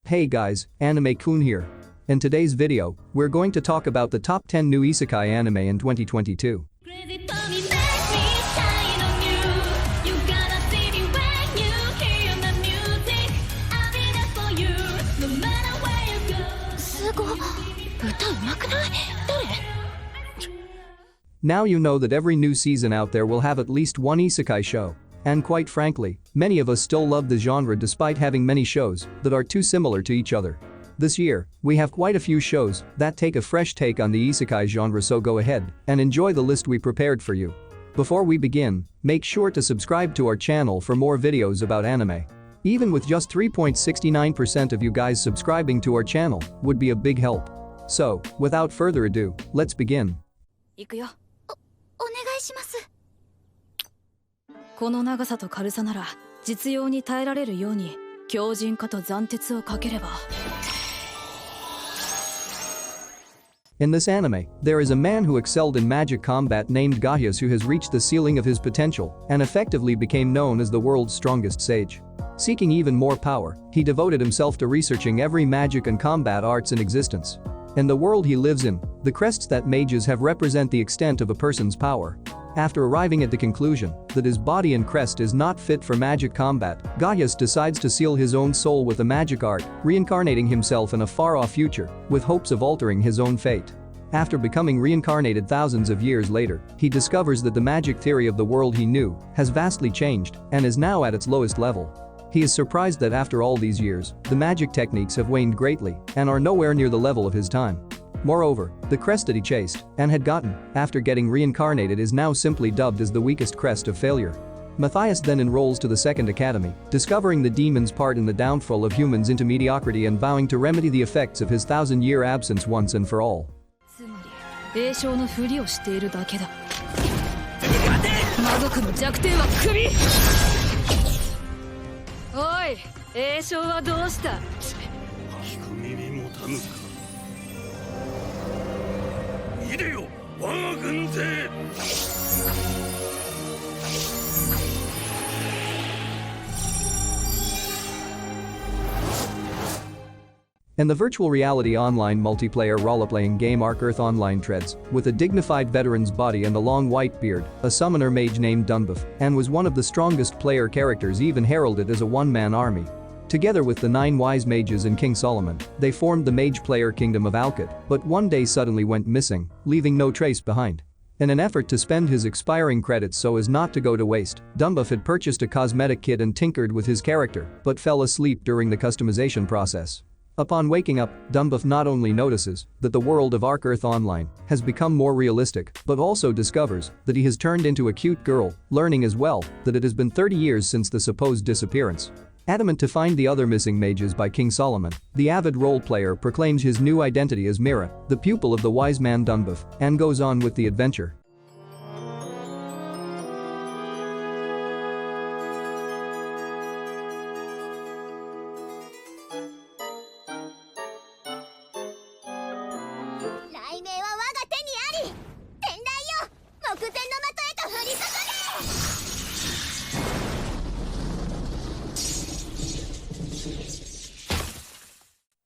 Hey guys, Anime-kun here. In today's video, we're going to talk about the top 10 new Isekai anime in 2022. Now you know that every new season out there will have at least one isekai show. And quite frankly, many of us still love the genre despite having many shows that are too similar to each other. This year, we have quite a few shows that take a fresh take on the isekai genre, so go ahead and enjoy the list we prepared for you. Before we begin, make sure to subscribe to our channel for more videos about anime. Even with just 3.69% of you guys subscribing to our channel would be a big help. So, without further ado, let's begin. この長さと軽さなら実用に耐えられるように強靭化と斬鉄をかければ。 In this anime, there is a man who excelled in magic combat named Kajin, who has reached the ceiling of his potential and effectively became known as the world's strongest sage. Seeking even more power, he devoted himself to researching every magic and combat arts in existence. In the world he lives in, the crests that mages have represent the extent of a person's power. After arriving at the conclusion that his body and crest is not fit for magic combat, Kajin decides to seal his own soul with a magic art, reincarnating himself in a far-off future with hopes of altering his own fate. After becoming reincarnated thousands of years later, he discovers that the magic theory of the world he knew has vastly changed and is now at its lowest level. He is surprised that after all these years, the magic techniques have waned greatly and are nowhere near the level of his time. Moreover, the crest that he chased and had gotten after getting reincarnated is now simply dubbed as the weakest crest of failure. Matthias then enrolls to the second academy, discovering the demon's part in the downfall of humans into mediocrity and vowing to remedy the effects of his 1,000-year absence once and for all. 栄翔のふりをしているだけだ。魔族の弱点は首。おい、栄翔はどうした？聞く耳持たぬか。いでよ、我が軍勢。 In the virtual reality online multiplayer role-playing game Arc Earth Online treads with a dignified veteran's body and a long white beard, a summoner mage named Dunbuff, and was one of the strongest player characters, even heralded as a one-man army. Together with the 9 wise mages and King Solomon, they formed the mage player kingdom of Alkid, but one day suddenly went missing, leaving no trace behind. In an effort to spend his expiring credits so as not to go to waste, Dunbuff had purchased a cosmetic kit and tinkered with his character, but fell asleep during the customization process. Upon waking up, Dunbuff not only notices that the world of Arc Earth Online has become more realistic, but also discovers that he has turned into a cute girl, learning as well that it has been 30 years since the supposed disappearance. Adamant to find the other missing mages by King Solomon, the avid role player proclaims his new identity as Mira, the pupil of the wise man Dunbuff, and goes on with the adventure.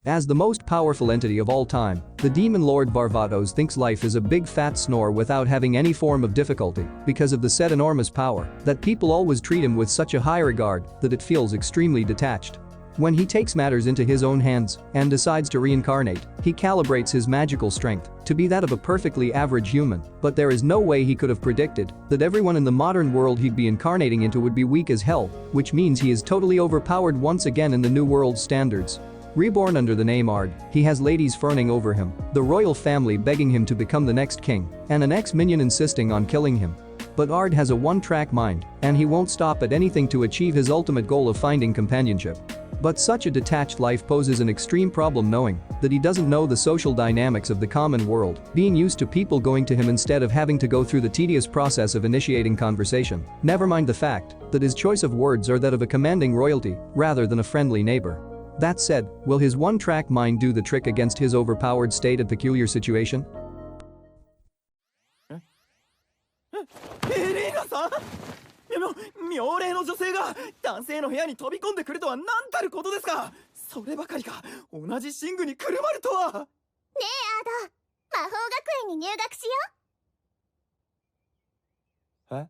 As the most powerful entity of all time, the demon lord Varvatos thinks life is a big fat snore without having any form of difficulty because of the said enormous power that people always treat him with such a high regard that it feels extremely detached. When he takes matters into his own hands and decides to reincarnate, he calibrates his magical strength to be that of a perfectly average human, but there is no way he could have predicted that everyone in the modern world he'd be incarnating into would be weak as hell, which means he is totally overpowered once again in the new world standards. Reborn under the name Ard, he has ladies fawning over him, the royal family begging him to become the next king, and an ex-minion insisting on killing him. But Ard has a one-track mind, and he won't stop at anything to achieve his ultimate goal of finding companionship. But such a detached life poses an extreme problem, knowing that he doesn't know the social dynamics of the common world, being used to people going to him instead of having to go through the tedious process of initiating conversation. Never mind the fact that his choice of words are that of a commanding royalty rather than a friendly neighbor. That said, will his one-track mind do the trick against his overpowered state and peculiar situation? 妙齢の女性が男性の部屋に飛び込んでくるとは何たることですか。そればかりか同じ寝具にくるまるとは。ねえアード、魔法学園に入学しよう。え？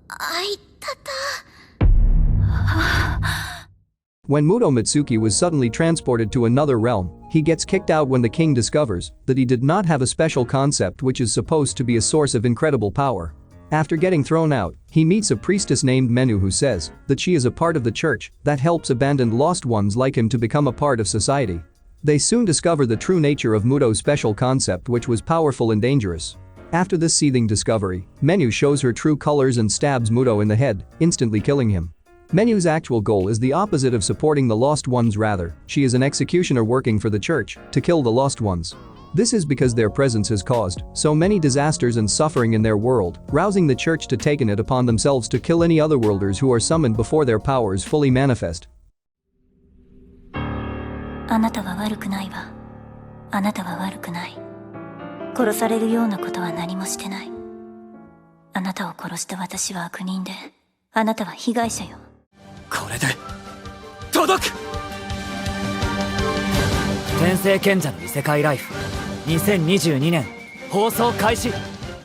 あいたた。When Muto Mitsuki was suddenly transported to another realm, he gets kicked out when the king discovers that he did not have a special concept which is supposed to be a source of incredible power. After getting thrown out, he meets a priestess named Menu who says that she is a part of the church that helps abandoned lost ones like him to become a part of society. They soon discover the true nature of Muto's special concept, which was powerful and dangerous. After this seething discovery, Menu shows her true colors and stabs Muto in the head, instantly killing him. Menu's actual goal is the opposite of supporting the lost ones, rather, she is an executioner working for the church to kill the lost ones. This is because their presence has caused so many disasters and suffering in their world, rousing the church to take it upon themselves to kill any otherworlders who are summoned before their powers fully manifest. あなたは悪くないわ。あなたは悪くない。殺されるようなことは何もしてない。あなたを殺した私は悪人で、あなたは被害者よ。これで届く。転生賢者の異世界ライフ2022年放送開始。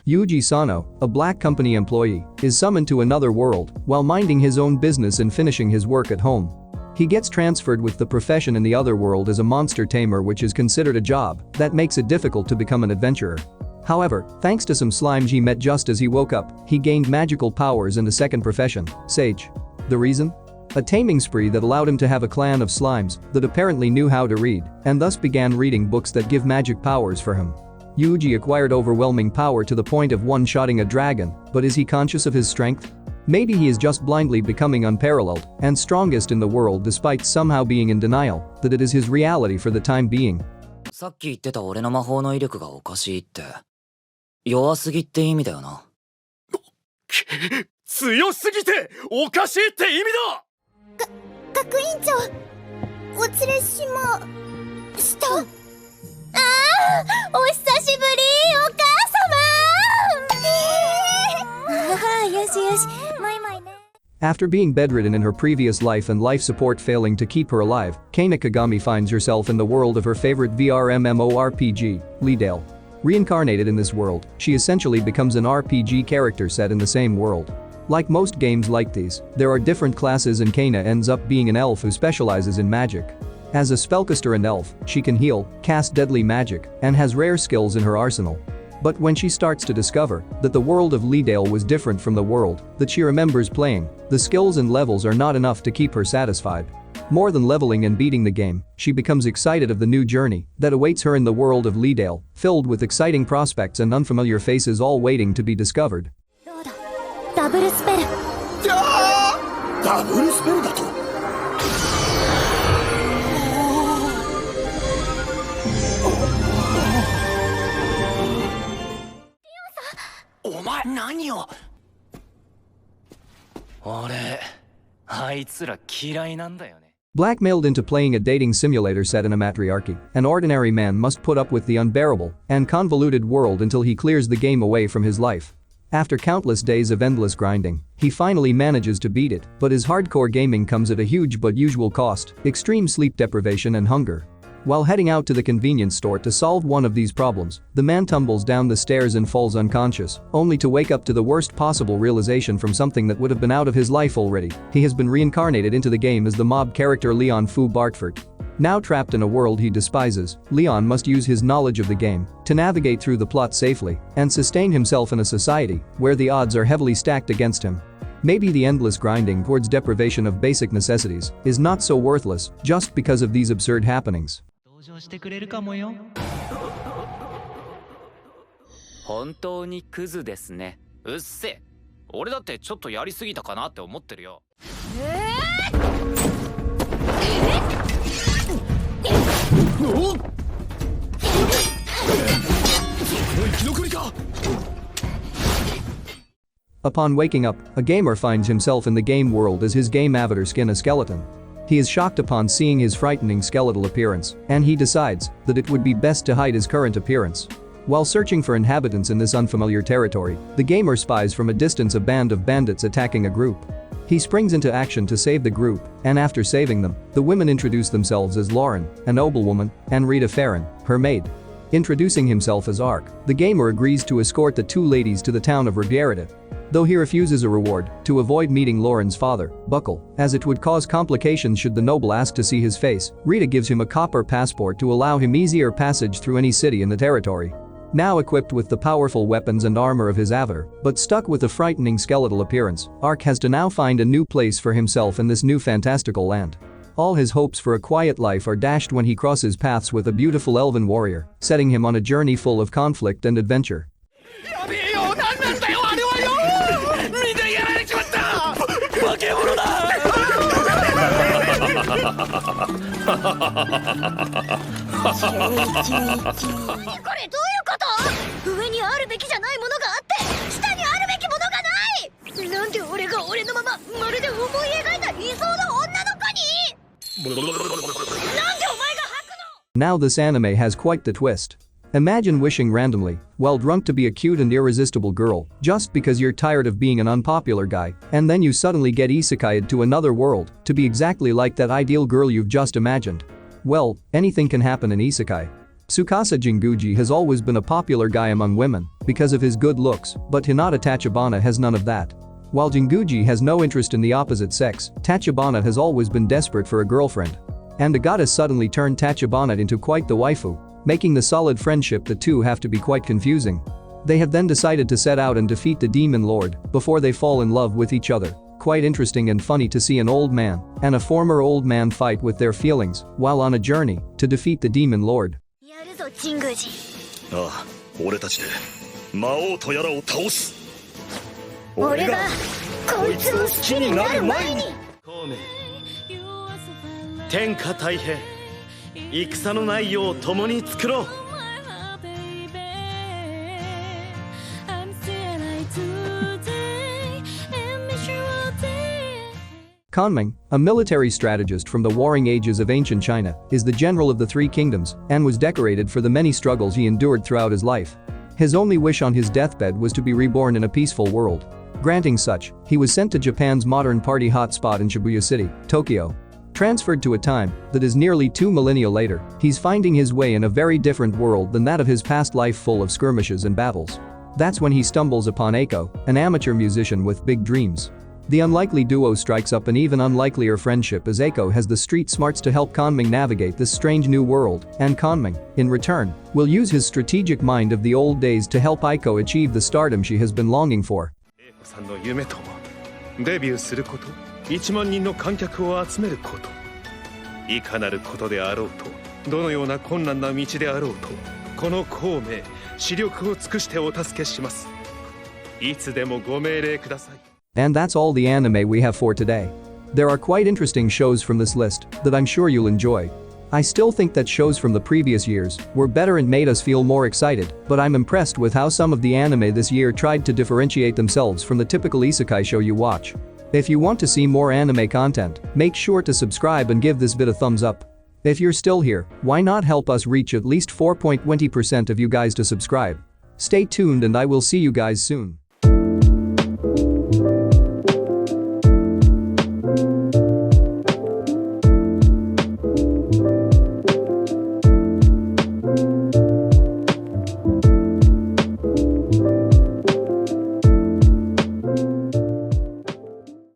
Yuji Sano, a black company employee, is summoned to another world while minding his own business and finishing his work at home. He gets transferred with the profession in the other world as a monster tamer, which is considered a job that makes it difficult to become an adventurer. However, thanks to some slimes he met just as he woke up, he gained magical powers and a second profession, Sage. The reason? A taming spree that allowed him to have a clan of slimes that apparently knew how to read and thus began reading books that give magic powers for him. Yuji acquired overwhelming power to the point of one-shotting a dragon, but is he conscious of his strength? Maybe he is just blindly becoming unparalleled and strongest in the world despite somehow being in denial that it is his reality for the time being. さっき言ってた俺の魔法の威力がおかしいって弱すぎって意味だよな。強すぎておかしいって意味だ。学院長、お連れしました。ああ、お久しぶり、お母様。よしよし、マイマイね。After being bedridden in her previous life and life support failing to keep her alive, Kei Kagami finds herself in the world of her favorite VR MMORPG, Leedale. Reincarnated in this world, she essentially becomes an RPG character set in the same world. Like most games like these, there are different classes and Kaina ends up being an elf who specializes in magic. As a spellcaster and elf, she can heal, cast deadly magic, and has rare skills in her arsenal. But when she starts to discover that the world of Leedale was different from the world that she remembers playing, the skills and levels are not enough to keep her satisfied. More than leveling and beating the game, she becomes excited of the new journey that awaits her in the world of Leedale, filled with exciting prospects and unfamiliar faces all waiting to be discovered. ダブルスペル。ダブルスペルだと。お前何を。俺あいつら嫌いなんだよね。 Blackmailed into playing a dating simulator set in a matriarchy, an ordinary man must put up with the unbearable and convoluted world until he clears the game away from his life. After countless days of endless grinding, he finally manages to beat it, but his hardcore gaming comes at a huge but usual cost: extreme sleep deprivation and hunger. While heading out to the convenience store to solve one of these problems, the man tumbles down the stairs and falls unconscious, only to wake up to the worst possible realization from something that would have been out of his life already. He has been reincarnated into the game as the mob character Leon Fu Bartford. Now trapped in a world he despises, Leon must use his knowledge of the game to navigate through the plot safely and sustain himself in a society where the odds are heavily stacked against him. Maybe the endless grinding towards deprivation of basic necessities is not so worthless just because of these absurd happenings. 本当にクズですね。うっせ。俺だってちょっとやりすぎたかなって思ってるよ。Upon waking up, a gamer finds himself in the game world as his game avatar skin a skeleton. He is shocked upon seeing his frightening skeletal appearance, and he decides that it would be best to hide his current appearance. While searching for inhabitants in this unfamiliar territory, the gamer spies from a distance a band of bandits attacking a group. He springs into action to save the group, and after saving them, the women introduce themselves as Lauren, a noblewoman, and Rita Farron, her maid. Introducing himself as Ark, the gamer agrees to escort the two ladies to the town of Reborn. Though he refuses a reward, to avoid meeting Lauren's father, Buckle, as it would cause complications should the noble ask to see his face, Rita gives him a copper passport to allow him easier passage through any city in the territory. Now equipped with the powerful weapons and armor of his avatar, but stuck with a frightening skeletal appearance, Ark has to now find a new place for himself in this new fantastical land. All his hopes for a quiet life are dashed when he crosses paths with a beautiful elven warrior, setting him on a journey full of conflict and adventure. やべえよ、なんなんだよあれはよ。みんなやられちまった。化け物だ。これどういうこと？上にあるべきじゃないものがあって下にあるべきものがない。なんで俺が俺のまままるで思い描いた理想の女の子に。なんでお前が吐くの？ Now this anime has quite the twist. Imagine wishing randomly, while drunk, to be a cute and irresistible girl, just because you're tired of being an unpopular guy, and then you suddenly get isekai'd to another world, to be exactly like that ideal girl you've just imagined. Well, anything can happen in isekai. Tsukasa Jinguji has always been a popular guy among women, because of his good looks, but Hinata Tachibana has none of that. While Jinguji has no interest in the opposite sex, Tachibana has always been desperate for a girlfriend. And the goddess suddenly turned Tachibana into quite the waifu, making the solid friendship the two have to be quite confusing. They have then decided to set out and defeat the demon lord before they fall in love with each other. Quite interesting and funny to see an old man and a former old man fight with their feelings while on a journey to defeat the demon lord. やるぞ神宮寺。ああ、俺たちで魔王とやらを倒す。俺がこいつを好きになる前に。孔明、天下太平、戦のない世を共に作ろう。Conming, a military strategist from the warring ages of ancient China, is the general of the Three Kingdoms and was decorated for the many struggles he endured throughout his life. His only wish on his deathbed was to be reborn in a peaceful world. Granting such, he was sent to Japan's modern party hotspot in Shibuya City, Tokyo. Transferred to a time that is nearly 2 millennia later, he's finding his way in a very different world than that of his past life full of skirmishes and battles. That's when he stumbles upon Eiko, an amateur musician with big dreams. The unlikely duo strikes up an even unlikelier friendship as Eiko has the street smarts to help Conming navigate this strange new world, and Conming, in return, will use his strategic mind of the old days to help Eiko achieve the stardom she has been longing for. さんの夢とはデビューすること、1万人の観客を集めること。いかなることであろうと、どのような困難な道であろうと、この孔明、視力を尽くしてお助けします。いつでもご命令ください。 And that's all the anime we have for today. There are quite interesting shows from this list that I'm sure you'll enjoy. I still think that shows from the previous years were better and made us feel more excited, but I'm impressed with how some of the anime this year tried to differentiate themselves from the typical isekai show you watch. If you want to see more anime content, make sure to subscribe and give this vid a thumbs up. If you're still here, why not help us reach at least 4.20% of you guys to subscribe? Stay tuned and I will see you guys soon.